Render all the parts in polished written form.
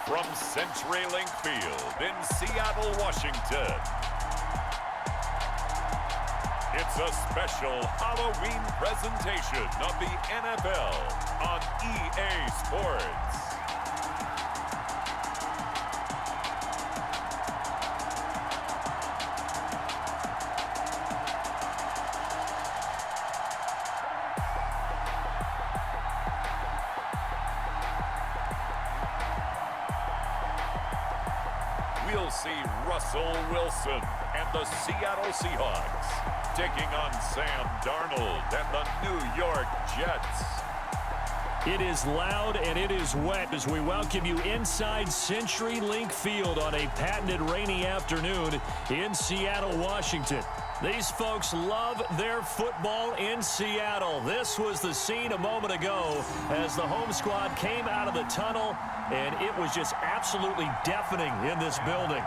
From CenturyLink Field in Seattle, Washington, it's a special Halloween presentation of the NFL on EA Sports. We'll see Russell Wilson and the Seattle Seahawks taking on Sam Darnold and the New York Jets. It is loud and it is wet as we welcome you inside CenturyLink Field on a patented rainy afternoon in Seattle, Washington. These folks love their football in Seattle. This was the scene a moment ago as the home squad came out of the tunnel, and it was just absolutely deafening in this building.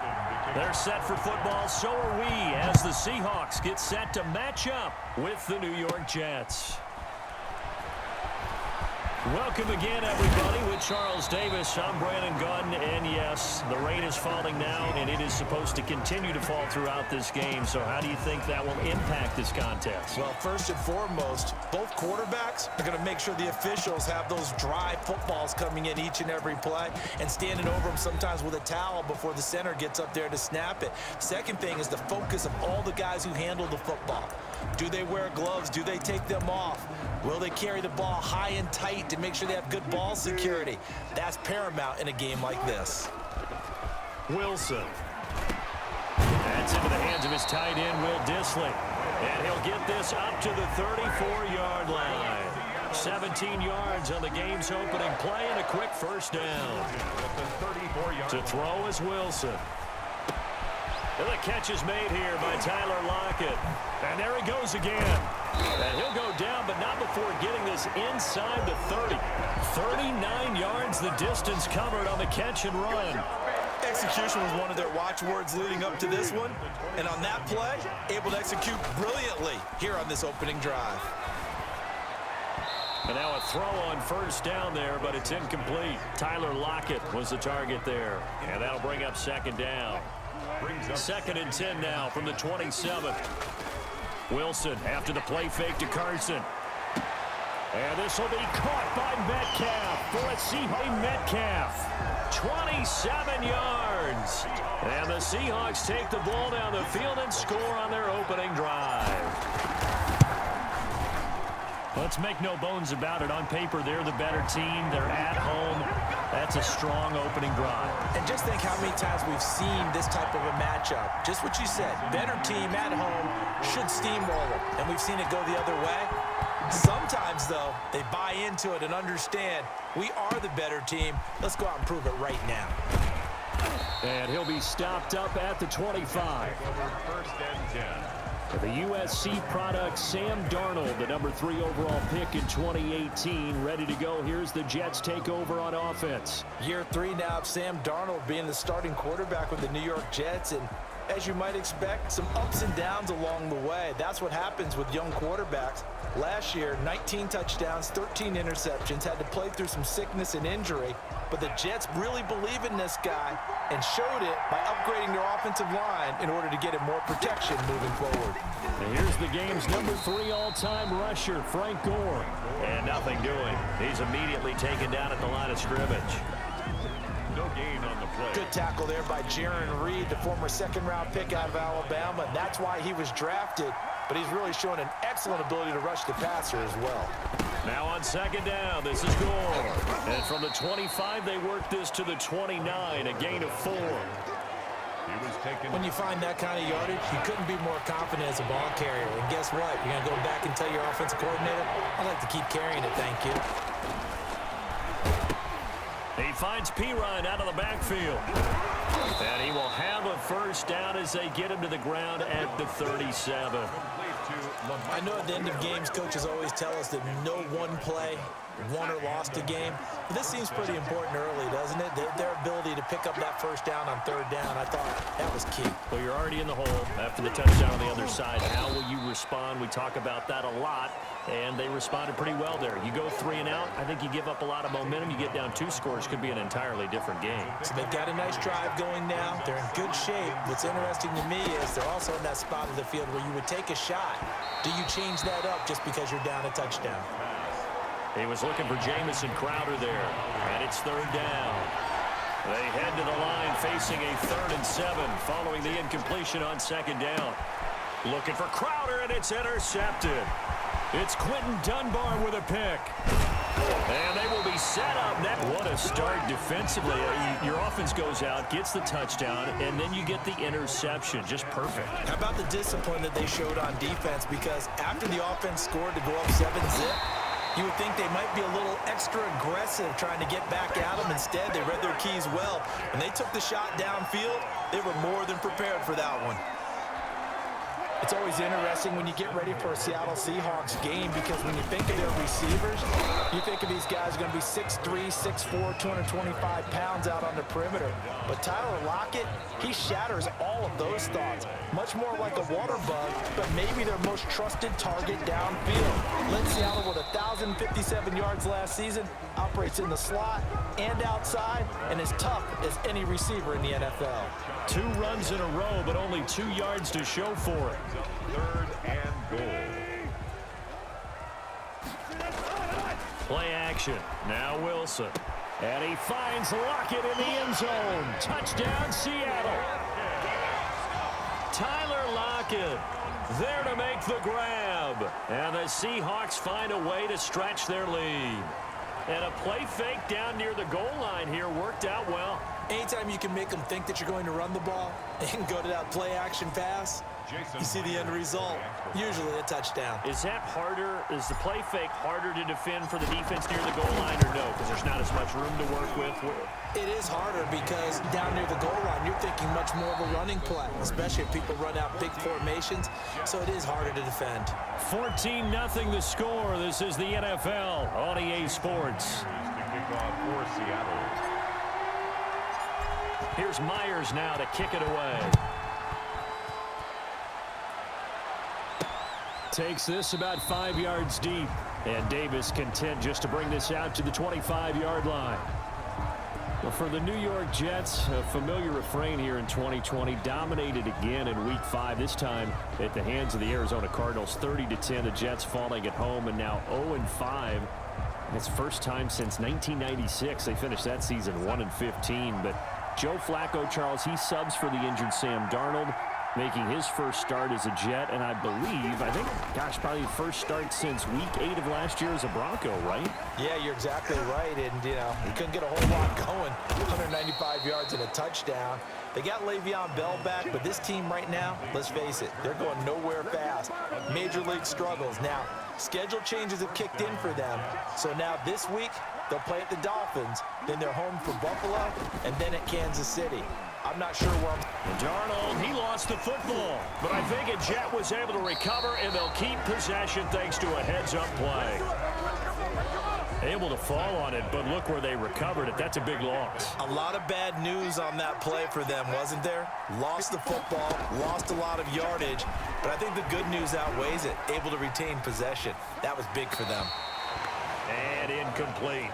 They're set for football, so are we, as the Seahawks get set to match up with the New York Jets. Welcome again, everybody, with Charles Davis. I'm Brandon Gunn, and yes, the rain is falling now, and it is supposed to continue to fall throughout this game. So how do you think that will impact this contest? Well, first and foremost, both quarterbacks are going to make sure the officials have those dry footballs coming in each and every play and standing over them sometimes with a towel before the center gets up there to snap it. Second thing is the focus of all the guys who handle the football. Do they wear gloves? Do they take them off? Will they carry the ball high and tight to make sure they have good ball security? That's paramount in a game like this. Wilson. That's into the hands of his tight end, Will Dissly. And he'll get this up to the 34-yard line. 17 yards on the game's opening play and a quick first down. To throw is Wilson. And the catch is made here by Tyler Lockett. And there he goes again. And he'll go down, but not before getting this inside the 30. 39 yards the distance covered on the catch and run. Execution was one of their watchwords leading up to this one. And on that play, able to execute brilliantly here on this opening drive. And now a throw on first down there, but it's incomplete. Tyler Lockett was the target there. And that'll bring up second down. Second and 10 now from the 27. Wilson after the play fake to Carson. And this will be caught by Metcalf for a Seahawks. Metcalf, 27 yards. And the Seahawks take the ball down the field and score on their opening drive. Let's make no bones about it. On paper, they're the better team. They're at home. That's a strong opening drive. And just think how many times we've seen this type of a matchup. Just what you said, better team at home should steamroll them. And we've seen it go the other way. Sometimes, though, they buy into it and understand we are the better team. Let's go out and prove it right now. And he'll be stopped up at the 25. First and 10. The USC product, Sam Darnold, the number 3 overall pick in 2018, ready to go. Here's the Jets take over on offense. Year 3 now of Sam Darnold being the starting quarterback with the New York Jets. And as you might expect, some ups and downs along the way. That's what happens with young quarterbacks. Last year, 19 touchdowns, 13 interceptions, had to play through some sickness and injury. But the Jets really believe in this guy and showed it by upgrading their offensive line in order to get him more protection moving forward. And here's the game's number 3 all-time rusher, Frank Gore. And nothing doing. He's immediately taken down at the line of scrimmage. No gain on the play. Good tackle there by Jaron Reed, the former second-round pick out of Alabama. That's why he was drafted. But he's really shown an excellent ability to rush the passer as well. Now on second down, this is Gore. And from the 25, they work this to the 29, a gain of 4. When you find that kind of yardage, you couldn't be more confident as a ball carrier. And guess what? You're going to go back and tell your offensive coordinator, I'd like to keep carrying it, thank you. He finds Pirine out of the backfield. And he will have a first down as they get him to the ground at the 37. I know at the end of games, coaches always tell us that no one play won or lost a game. But this seems pretty important early, doesn't it? Their ability to pick up that first down on third down, I thought that was key. Well, you're already in the hole after the touchdown on the other side. How will you respond? We talk about that a lot, and they responded pretty well there. You go 3 and out, I think you give up a lot of momentum. You get down 2 scores, could be an entirely different game. So they've got a nice drive going now. They're in good shape. What's interesting to me is they're also in that spot of the field where you would take a shot. Do you change that up just because you're down a touchdown? He was looking for Jamison Crowder there, and it's third down. They head to the line facing a 3rd and 7 following the incompletion on second down. Looking for Crowder, and it's intercepted. It's Quentin Dunbar with a pick. And they will be set up next. What a start defensively. Your offense goes out, gets the touchdown, and then you get the interception. Just perfect. How about the discipline that they showed on defense? Because after the offense scored to go up 7-zip, you would think they might be a little extra aggressive trying to get back at them. Instead, they read their keys well. When they took the shot downfield, they were more than prepared for that one. It's always interesting when you get ready for a Seattle Seahawks game because when you think of their receivers, you think of these guys going to be 6'3", 6'4", 225 pounds out on the perimeter. But Tyler Lockett, he shatters all of those thoughts. Much more like a water bug, but maybe their most trusted target downfield. Led Seattle with 1,057 yards last season, operates in the slot and outside, and is tough as any receiver in the NFL. 2 runs in a row, but only 2 yards to show for it. 3rd and goal. Play action. Now Wilson. And he finds Lockett in the end zone. Touchdown, Seattle. Tyler Lockett there to make the grab. And the Seahawks find a way to stretch their lead. And a play fake down near the goal line here worked out well. Anytime you can make them think that you're going to run the ball and go to that play-action pass, you see the end result, usually a touchdown. Is that harder? Is the play fake harder to defend for the defense near the goal line or no? Because there's not as much room to work with. It is harder because down near the goal line, you're thinking much more of a running play, especially if people run out big formations. So it is harder to defend. 14-0 the score. This is the NFL on EA Sports. For Seattle. Here's Myers now to kick it away. Takes this about 5 yards deep. And Davis content just to bring this out to the 25-yard line. Well, for the New York Jets, a familiar refrain here in 2020. Dominated again in Week 5, this time at the hands of the Arizona Cardinals. 30-10, the Jets falling at home, and now 0-5. It's first time since 1996. They finished that season 1-15. But Joe Flacco, Charles, he subs for the injured Sam Darnold, making his first start as a Jet, and I think, probably the first start since Week 8 of last year as a Bronco, right? Yeah, you're exactly right, and, he couldn't get a whole lot going. 195 yards and a touchdown. They got Le'Veon Bell back, but this team right now, let's face it, they're going nowhere fast. Major league struggles. Now, schedule changes have kicked in for them, so now this week, they'll play at the Dolphins, then they're home for Buffalo, and then at Kansas City. I'm not sure where Darnold, he lost the football, but I think a Jet was able to recover, and they'll keep possession thanks to a heads-up play. Able to fall on it, but look where they recovered it. That's a big loss. A lot of bad news on that play for them, wasn't there? Lost the football, lost a lot of yardage, but I think the good news outweighs it. Able to retain possession. That was big for them. And incomplete.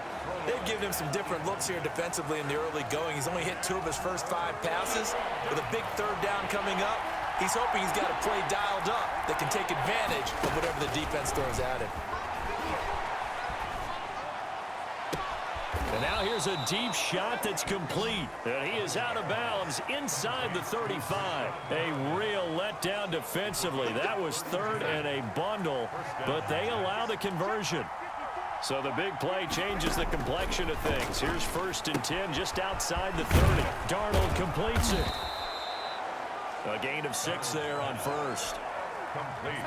They've given him some different looks here defensively in the early going. He's only hit 2 of his first 5 passes. With a big third down coming up, he's hoping he's got a play dialed up that can take advantage of whatever the defense throws at him. And now here's a deep shot that's complete. And he is out of bounds inside the 35. A real letdown defensively. That was 3rd and a bundle, but they allow the conversion. So the big play changes the complexion of things. Here's 1st and 10 just outside the 30. Darnold completes it. A gain of 6 there on 1st.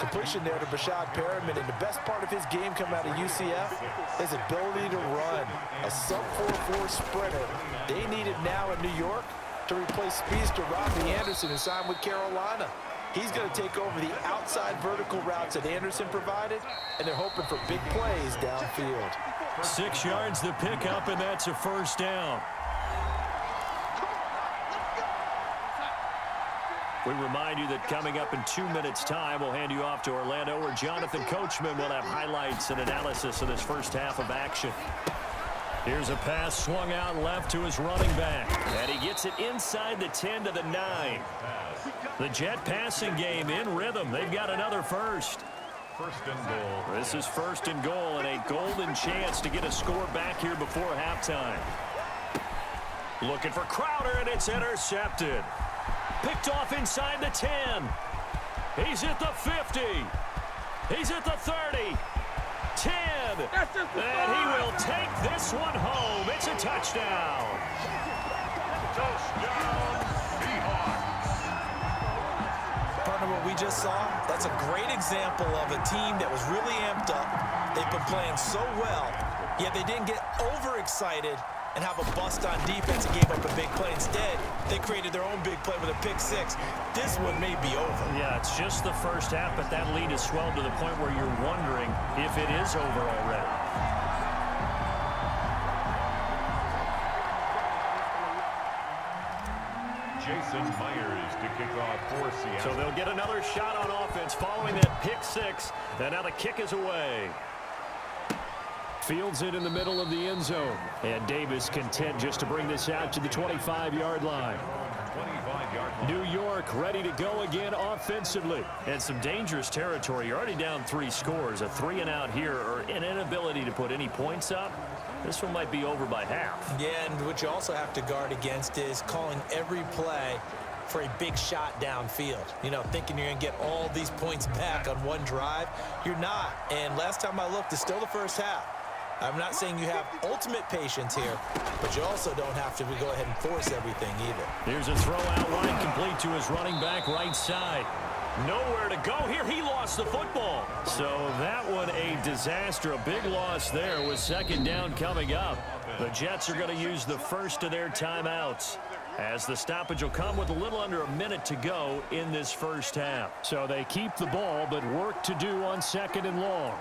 Completion there to Bashad Perriman, and the best part of his game coming out of UCF is ability to run. A sub-4.4 sprinter. They need it now in New York to replace speedster Robbie Anderson, who signed with Carolina. He's going to take over the outside vertical routes that Anderson provided, and they're hoping for big plays downfield. 6 yards the pickup, and that's a first down. We remind you that coming up in 2 minutes' time, we'll hand you off to Orlando, where Jonathan Coachman will have highlights and analysis of this first half of action. Here's a pass swung out left to his running back, and he gets it inside the 10 to the 9. The Jet passing game in rhythm. They've got another first. First and goal. This is first and goal, and a golden chance to get a score back here before halftime. Looking for Crowder, and it's intercepted. Picked off inside the 10. He's at the 50. He's at the 30. 10. And he will take this one home. It's a touchdown. Touchdown, Seahawks. Partner, what we just saw, that's a great example of a team that was really amped up. They've been playing so well, yet they didn't get overexcited and have a bust on defense and gave up a big play. Instead, they created their own big play with a pick six. This one may be over. Yeah, it's just the first half, but that lead has swelled to the point where you're wondering if it is over already. Jason Myers to kick off for Seattle. So they'll get another shot on offense following that pick six, and now the kick is away. Fields it in the middle of the end zone. And Davis content just to bring this out to the 25-yard line. 25-yard line. New York ready to go again offensively. And some dangerous territory. You're already down 3 scores. A 3-and-out here, or an inability to put any points up. This one might be over by half. Yeah, and what you also have to guard against is calling every play for a big shot downfield. You know, thinking you're going to get all these points back on one drive. You're not. And last time I looked, it's still the first half. I'm not saying you have ultimate patience here, but you also don't have to go ahead and force everything either. Here's a throw out wide, complete to his running back right side. Nowhere to go here. He lost the football. So that one a disaster. A big loss there with second down coming up. The Jets are going to use the first of their timeouts, as the stoppage will come with a little under a minute to go in this first half. So they keep the ball, but work to do on second and long.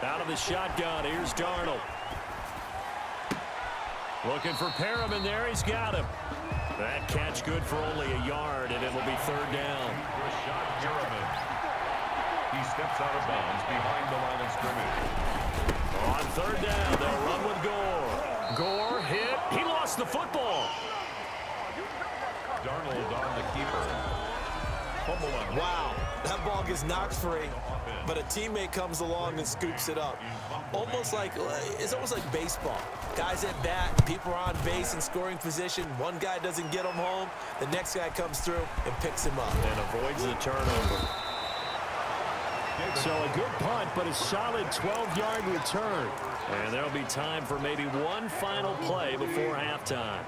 Out of the shotgun, here's Darnold. Looking for Perriman there, he's got him. That catch good for only a yard, and it'll be third down. Rashad Perriman. He steps out of bounds behind the line of scrimmage. On third down, they'll run with Gore. Gore hit, he lost the football. Darnold on the keeper. Wow, that ball gets knocked free, but a teammate comes along and scoops it up. It's almost like baseball. Guys at bat, people are on base in scoring position. One guy doesn't get him home. The next guy comes through and picks him up. And avoids the turnover. So a good punt, but a solid 12-yard return. And there'll be time for maybe one final play before halftime.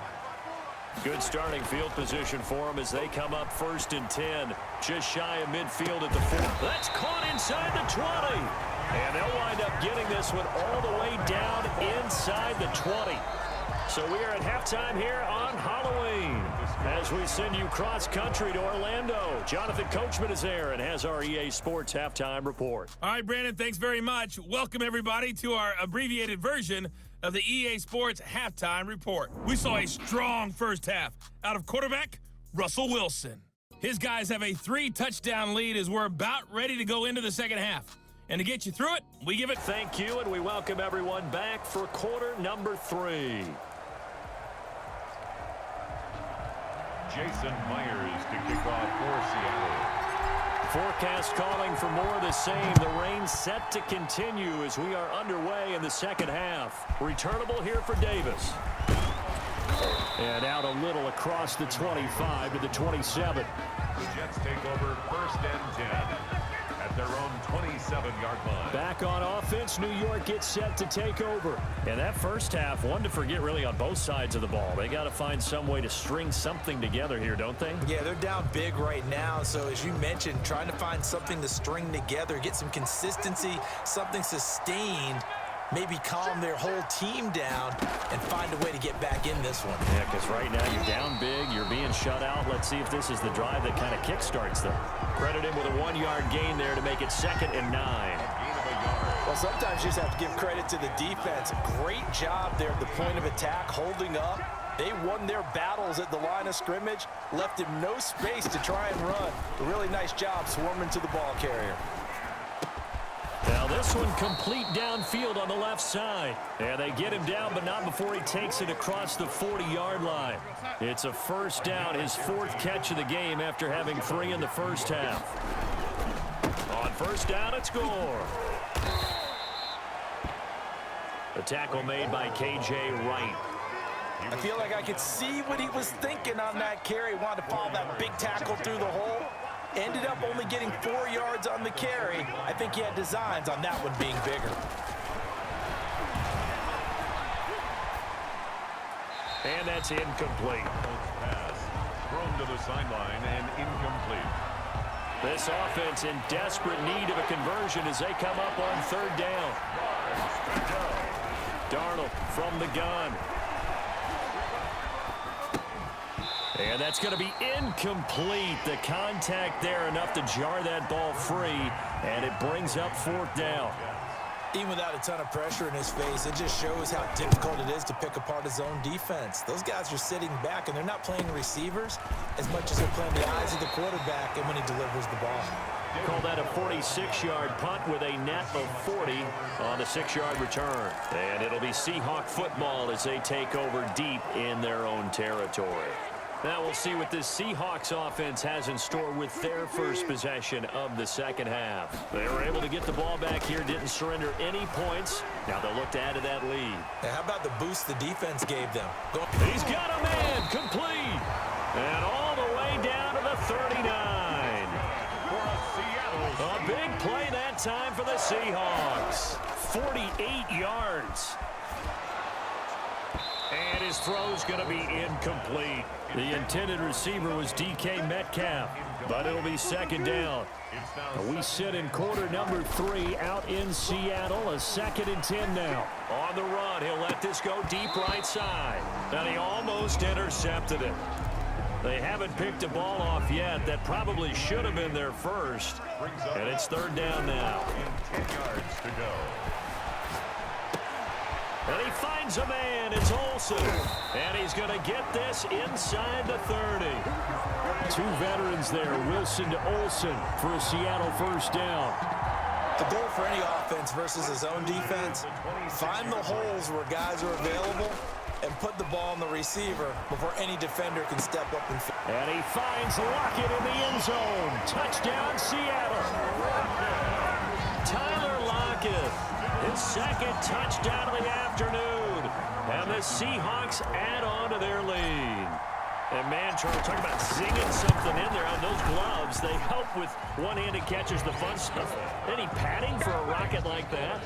Good starting field position for them as they come up first and 10. Just shy of midfield at the 4. That's caught inside the 20. And they'll wind up getting this one all the way down inside the 20. So we are at halftime here on Halloween as we send you cross-country to Orlando. Jonathan Coachman is there and has our EA Sports halftime report. All right, Brandon, thanks very much. Welcome, everybody, to our abbreviated version of the EA Sports halftime report. We saw a strong first half out of quarterback Russell Wilson. His guys have a 3-touchdown lead as we're about ready to go into the second half. And to get you through it, we give it... Thank you, and we welcome everyone back for quarter number 3. Jason Myers to kick off for Seattle. Forecast calling for more of the same. The rain set to continue as we are underway in the second half. Returnable here for Davis. And out a little across the 25 to the 27. The Jets take over first and 10 at their own 27-yard line. Back on offense, New York gets set to take over. And that first half, one to forget really on both sides of the ball. They got to find some way to string something together here, don't they? Yeah, they're down big right now. So as you mentioned, trying to find something to string together, get some consistency, something sustained maybe calm their whole team down and find a way to get back in this one. Yeah, because right now you're down big, you're being shut out. Let's see if this is the drive that kind of kickstarts them. Credit him with a 1-yard gain there to make it 2nd and 9. Well, sometimes you just have to give credit to the defense. Great job there at the point of attack, holding up. They won their battles at the line of scrimmage, left him no space to try and run. A really nice job swarming to the ball carrier. Now this one complete downfield on the left side. And they get him down, but not before he takes it across the 40-yard line. It's a first down, his 4th catch of the game after having 3 in the first half. On first down, it's Gore. The tackle made by K.J. Wright. I feel like I could see what he was thinking on that carry. Wanted to follow that big tackle through the hole. Ended up only getting 4 yards on the carry. I think he had designs on that one being bigger. And that's incomplete. Pass thrown to the sideline and incomplete. This offense in desperate need of a conversion as they come up on 3rd down. Darnold from the gun. And that's going to be incomplete. The contact there enough to jar that ball free, and it brings up 4th down. Even without a ton of pressure in his face, it just shows how difficult it is to pick apart his own defense. Those guys are sitting back, and they're not playing receivers as much as they're playing the eyes of the quarterback and when he delivers the ball. Call that a 46-yard punt with a net of 40 on the 6-yard return. And it'll be Seahawk football as they take over deep in their own territory. Now we'll see what this Seahawks offense has in store with their first possession of the 2nd half. They were able to get the ball back here, didn't surrender any points. Now they'll look to add to that lead. Now, how about the boost the defense gave them? He's got a man, complete. And all the way down to the 39. A big play that time for the Seahawks. 48 yards. And his throw's going to be incomplete. The intended receiver was DK Metcalf, but it'll be 2nd down. We sit in quarter number 3 out in Seattle, a 2nd and 10 now. On the run, he'll let this go deep right side. And he almost intercepted it. They haven't picked a ball off yet. That probably should have been their first. And it's 3rd down now. 10 yards to go. And he finds a man. It's Olsen. And he's going to get this inside the 30. 2 veterans there, Wilson to Olsen for a Seattle first down. The goal for any offense versus his own defense, find the holes where guys are available and put the ball on the receiver before any defender can step up and field. And he finds Lockett in the end zone. Touchdown, Seattle. Tyler Lockett, his 2nd touchdown of the afternoon. And the Seahawks add on to their lead. And man, Charles, talking about zinging something in there on those gloves. They help with one-handed catches, the fun stuff. Any padding for a rocket like that?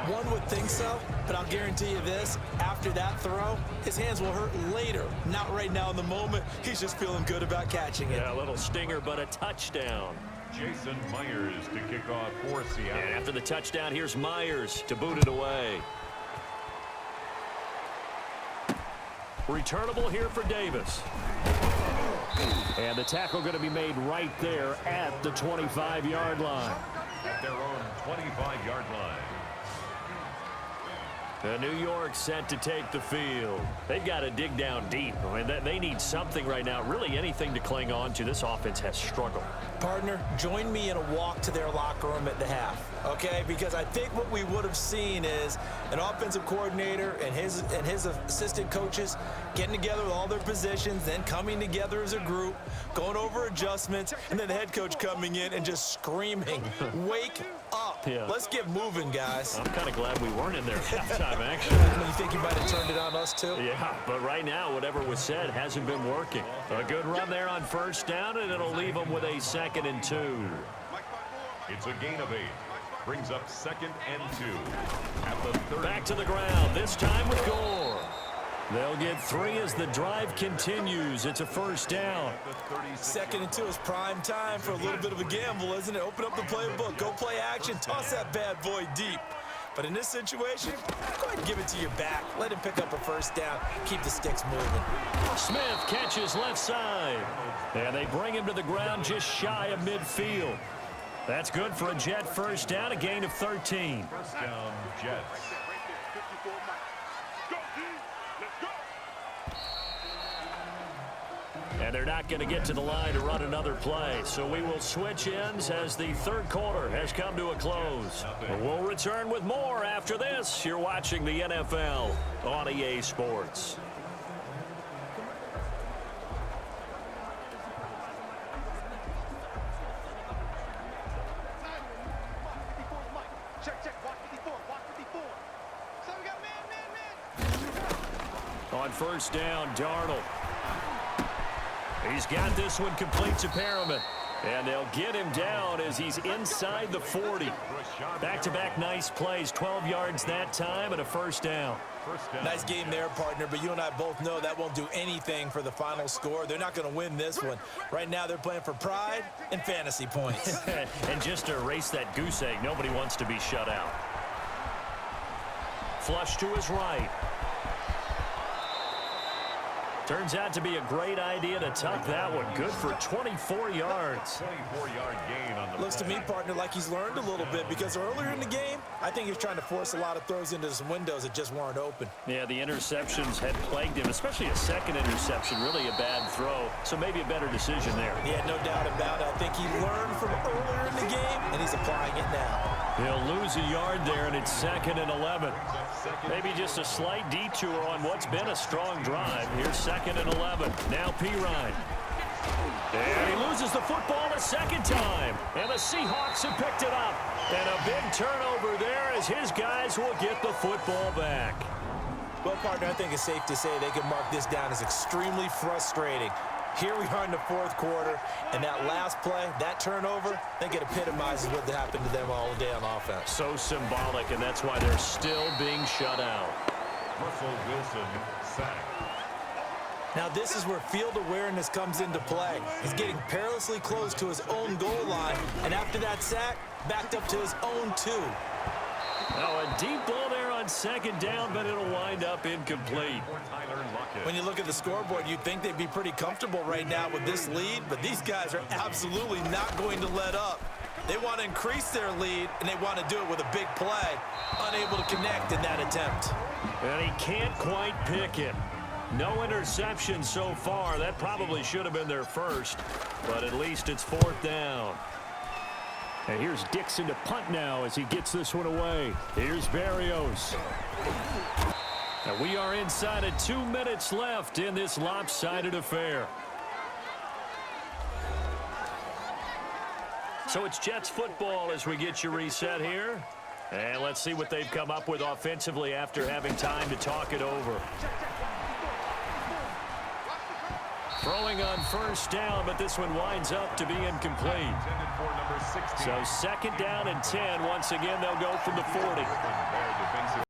One would think so, but I'll guarantee you this. After that throw, his hands will hurt later. Not right now in the moment. He's just feeling good about catching it. Yeah, a little stinger, but a touchdown. Jason Myers to kick off for Seattle. And after the touchdown, here's Myers to boot it away. Returnable here for Davis. And the tackle going to be made right there at the 25-yard line. At their own 25-yard line. The New York set to take the field. They've got to dig down deep. I mean, they need something right now, really anything to cling on to. This offense has struggled. Partner, join me in a walk to their locker room at the half, okay? Because I think what we would have seen is an offensive coordinator and his assistant coaches getting together with all their positions, then coming together as a group, going over adjustments, and then the head coach coming in and just screaming, wake up. Yeah. Let's get moving, guys. I'm kind of glad we weren't in there at halftime, actually. You think you might have turned it on us, too? Yeah, but right now, whatever was said hasn't been working. A good run there on first down, and it'll leave them with a 2nd and 2. It's a gain of 8. Brings up 2nd and 2. At the 30. Back to the ground, this time with Gore. They'll get 3 as the drive continues. It's a first down. 2nd and 2 is prime time for a little bit of a gamble, isn't it? Open up the playbook, go play action, toss that bad boy deep. But in this situation, go ahead and give it to your back. Let him pick up a first down. Keep the sticks moving. Smith catches left side. And they bring him to the ground just shy of midfield. That's good for a Jet first down, a gain of 13. First down, Jets. And they're not going to get to the line to run another play. So we will switch ends as the third quarter has come to a close. We'll return with more after this. You're watching the NFL on EA Sports. On first down, Darnold. He's got this one complete to Perriman. And they'll get him down as he's inside the 40. Back-to-back nice plays, 12 yards that time and a first down. Nice game there, partner, but you and I both know that won't do anything for the final score. They're not going to win this one. Right now they're playing for pride and fantasy points. And just to erase that goose egg, nobody wants to be shut out. Flush to his right. Turns out to be a great idea to tuck that one. Good for 24 yards. 24-yard gain on the Looks to me, partner, like he's learned a little bit because earlier in the game, I think he was trying to force a lot of throws into some windows that just weren't open. Yeah, the interceptions had plagued him, especially a second interception, really a bad throw. So maybe a better decision there. Yeah, no doubt about it. I think he learned from earlier in the game, and he's applying it now. He'll lose a yard there, and it's 2nd and 11. Maybe just a slight detour on what's been a strong drive. Here's 2nd and 11. Now Pirine. And he loses the football a second time. And the Seahawks have picked it up. And a big turnover there as his guys will get the football back. Well, partner, I think it's safe to say they can mark this down as extremely frustrating. Here we are in the fourth quarter, and that last play, that turnover, I think it epitomizes what happened to them all day on offense. So symbolic, and that's why they're still being shut out. Russell Wilson sacked. Now this is where field awareness comes into play. He's getting perilously close to his own goal line, and after that sack, backed up to his own 2. Now a deep ball there on second down, but it'll wind up incomplete. When you look at the scoreboard, you'd think they'd be pretty comfortable right now with this lead, but these guys are absolutely not going to let up. They want to increase their lead, and they want to do it with a big play. Unable to connect in that attempt. And he can't quite pick it. No interception so far. That probably should have been their first, but at least it's 4th down. And here's Dixon to punt now as he gets this one away. Here's Berrios. And we are inside of 2 minutes left in this lopsided affair. So it's Jets football as we get you reset here. And let's see what they've come up with offensively after having time to talk it over. Throwing on first down, but this one winds up to be incomplete. So 2nd down and 10. Once again, they'll go from the 40.